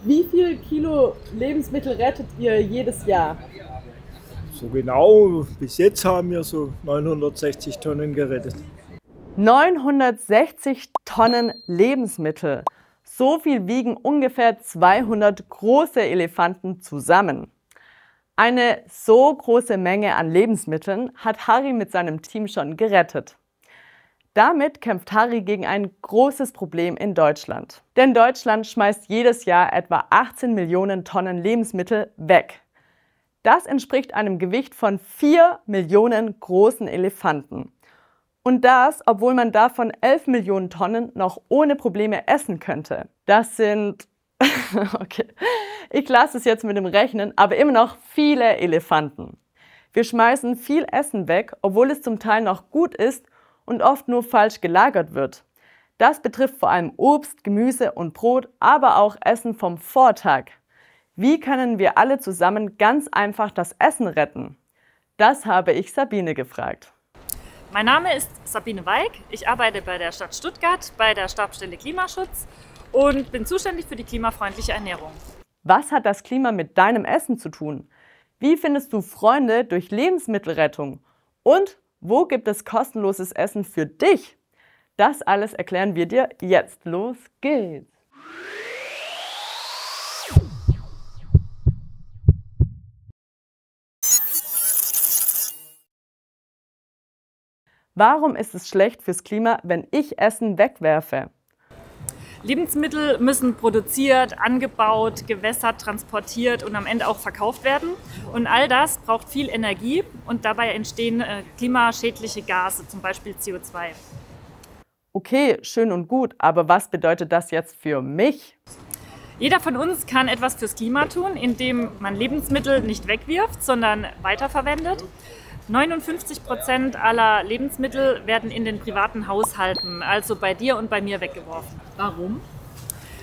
Wie viel Kilo Lebensmittel rettet ihr jedes Jahr? So genau, bis jetzt haben wir so 960 Tonnen gerettet. 960 Tonnen Lebensmittel. So viel wiegen ungefähr 200 große Elefanten zusammen. Eine so große Menge an Lebensmitteln hat Harry mit seinem Team schon gerettet. Damit kämpft Harry gegen ein großes Problem in Deutschland. Denn Deutschland schmeißt jedes Jahr etwa 18 Millionen Tonnen Lebensmittel weg. Das entspricht einem Gewicht von 4 Millionen großen Elefanten. Und das, obwohl man davon 11 Millionen Tonnen noch ohne Probleme essen könnte. Das sind, okay, ich lasse es jetzt mit dem Rechnen, aber immer noch viele Elefanten. Wir schmeißen viel Essen weg, obwohl es zum Teil noch gut ist und oft nur falsch gelagert wird. Das betrifft vor allem Obst, Gemüse und Brot, aber auch Essen vom Vortag. Wie können wir alle zusammen ganz einfach das Essen retten? Das habe ich Sabine gefragt. Mein Name ist Sabine Weig. Ich arbeite bei der Stadt Stuttgart bei der Stabsstelle Klimaschutz und bin zuständig für die klimafreundliche Ernährung. Was hat das Klima mit deinem Essen zu tun? Wie findest du Freunde durch Lebensmittelrettung? Und wo gibt es kostenloses Essen für dich? Das alles erklären wir dir jetzt. Los geht's! Warum ist es schlecht fürs Klima, wenn ich Essen wegwerfe? Lebensmittel müssen produziert, angebaut, gewässert, transportiert und am Ende auch verkauft werden. Und all das braucht viel Energie und dabei entstehen klimaschädliche Gase, zum Beispiel CO2. Okay, schön und gut, aber was bedeutet das jetzt für mich? Jeder von uns kann etwas fürs Klima tun, indem man Lebensmittel nicht wegwirft, sondern weiterverwendet. 59% aller Lebensmittel werden in den privaten Haushalten, also bei dir und bei mir, weggeworfen. Warum?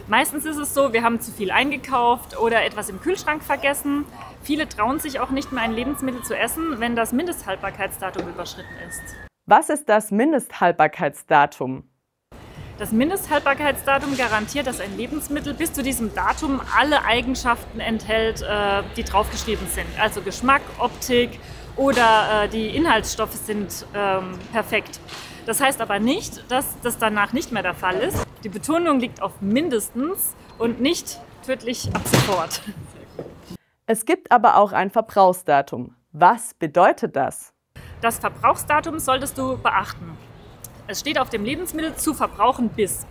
Meistens ist es so, wir haben zu viel eingekauft oder etwas im Kühlschrank vergessen. Viele trauen sich auch nicht mehr, ein Lebensmittel zu essen, wenn das Mindesthaltbarkeitsdatum überschritten ist. Was ist das Mindesthaltbarkeitsdatum? Das Mindesthaltbarkeitsdatum garantiert, dass ein Lebensmittel bis zu diesem Datum alle Eigenschaften enthält, die draufgeschrieben sind. Also Geschmack, Optik oder die Inhaltsstoffe sind perfekt. Das heißt aber nicht, dass das danach nicht mehr der Fall ist. Die Betonung liegt auf mindestens und nicht tödlich ab sofort. Es gibt aber auch ein Verbrauchsdatum. Was bedeutet das? Das Verbrauchsdatum solltest du beachten. Es steht auf dem Lebensmittel zu verbrauchen bis.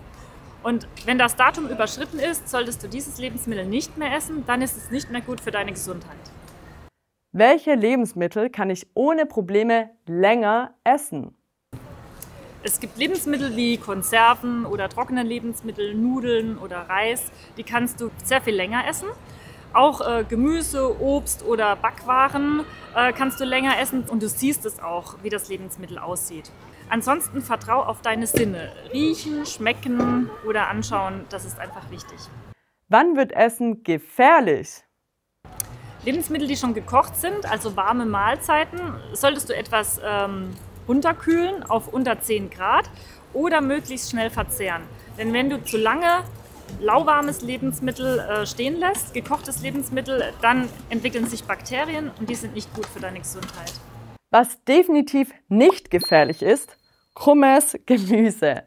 Und wenn das Datum überschritten ist, solltest du dieses Lebensmittel nicht mehr essen, dann ist es nicht mehr gut für deine Gesundheit. Welche Lebensmittel kann ich ohne Probleme länger essen? Es gibt Lebensmittel wie Konserven oder trockene Lebensmittel, Nudeln oder Reis, die kannst du sehr viel länger essen. Auch Gemüse, Obst oder Backwaren kannst du länger essen und du siehst es auch, wie das Lebensmittel aussieht. Ansonsten vertrau auf deine Sinne. Riechen, schmecken oder anschauen, das ist einfach wichtig. Wann wird Essen gefährlich? Lebensmittel, die schon gekocht sind, also warme Mahlzeiten, solltest du etwas runterkühlen auf unter 10 Grad oder möglichst schnell verzehren. Denn wenn du zu lange lauwarmes Lebensmittel stehen lässt, gekochtes Lebensmittel, dann entwickeln sich Bakterien und die sind nicht gut für deine Gesundheit. Was definitiv nicht gefährlich ist, krummes Gemüse.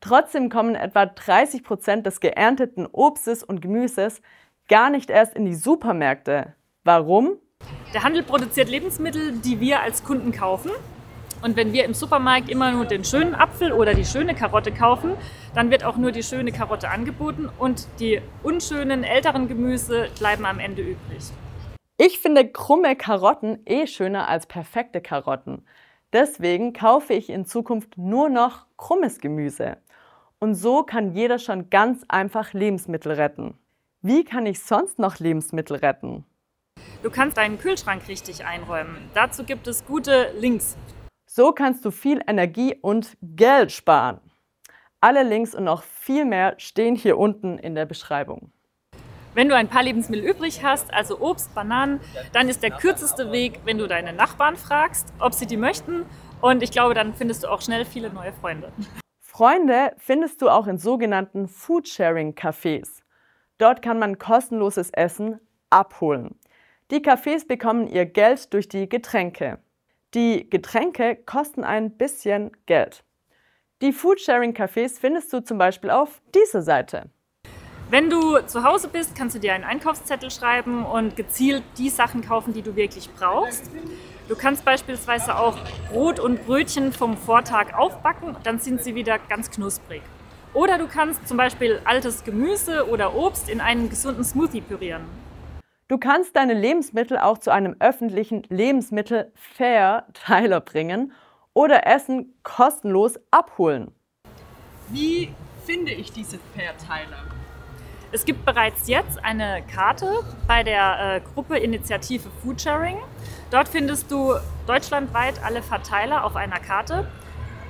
Trotzdem kommen etwa 30% des geernteten Obstes und Gemüses gar nicht erst in die Supermärkte. Warum? Der Handel produziert Lebensmittel, die wir als Kunden kaufen. Und wenn wir im Supermarkt immer nur den schönen Apfel oder die schöne Karotte kaufen, dann wird auch nur die schöne Karotte angeboten und die unschönen, älteren Gemüse bleiben am Ende übrig. Ich finde krumme Karotten schöner als perfekte Karotten. Deswegen kaufe ich in Zukunft nur noch krummes Gemüse. Und so kann jeder schon ganz einfach Lebensmittel retten. Wie kann ich sonst noch Lebensmittel retten? Du kannst deinen Kühlschrank richtig einräumen. Dazu gibt es gute Links. So kannst du viel Energie und Geld sparen. Alle Links und noch viel mehr stehen hier unten in der Beschreibung. Wenn du ein paar Lebensmittel übrig hast, also Obst, Bananen, dann ist der kürzeste Weg, wenn du deine Nachbarn fragst, ob sie die möchten. Und ich glaube, dann findest du auch schnell viele neue Freunde. Freunde findest du auch in sogenannten Foodsharing-Cafés. Dort kann man kostenloses Essen abholen. Die Cafés bekommen ihr Geld durch die Getränke. Die Getränke kosten ein bisschen Geld. Die Foodsharing-Cafés findest du zum Beispiel auf dieser Seite. Wenn du zu Hause bist, kannst du dir einen Einkaufszettel schreiben und gezielt die Sachen kaufen, die du wirklich brauchst. Du kannst beispielsweise auch Brot und Brötchen vom Vortag aufbacken, dann sind sie wieder ganz knusprig. Oder du kannst zum Beispiel altes Gemüse oder Obst in einen gesunden Smoothie pürieren. Du kannst deine Lebensmittel auch zu einem öffentlichen Lebensmittel-Fair-Teiler bringen oder Essen kostenlos abholen. Wie finde ich diese Verteiler? Es gibt bereits jetzt eine Karte bei der Gruppe Initiative Foodsharing. Dort findest du deutschlandweit alle Verteiler auf einer Karte.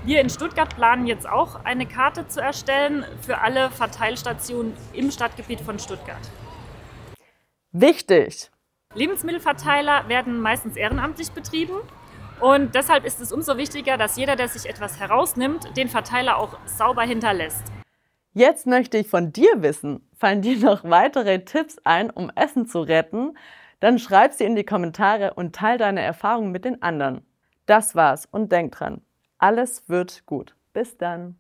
Wir in Stuttgart planen jetzt auch eine Karte zu erstellen für alle Verteilstationen im Stadtgebiet von Stuttgart. Wichtig! Lebensmittelverteiler werden meistens ehrenamtlich betrieben und deshalb ist es umso wichtiger, dass jeder, der sich etwas herausnimmt, den Verteiler auch sauber hinterlässt. Jetzt möchte ich von dir wissen, fallen dir noch weitere Tipps ein, um Essen zu retten? Dann schreib sie in die Kommentare und teile deine Erfahrungen mit den anderen. Das war's und denk dran, alles wird gut. Bis dann!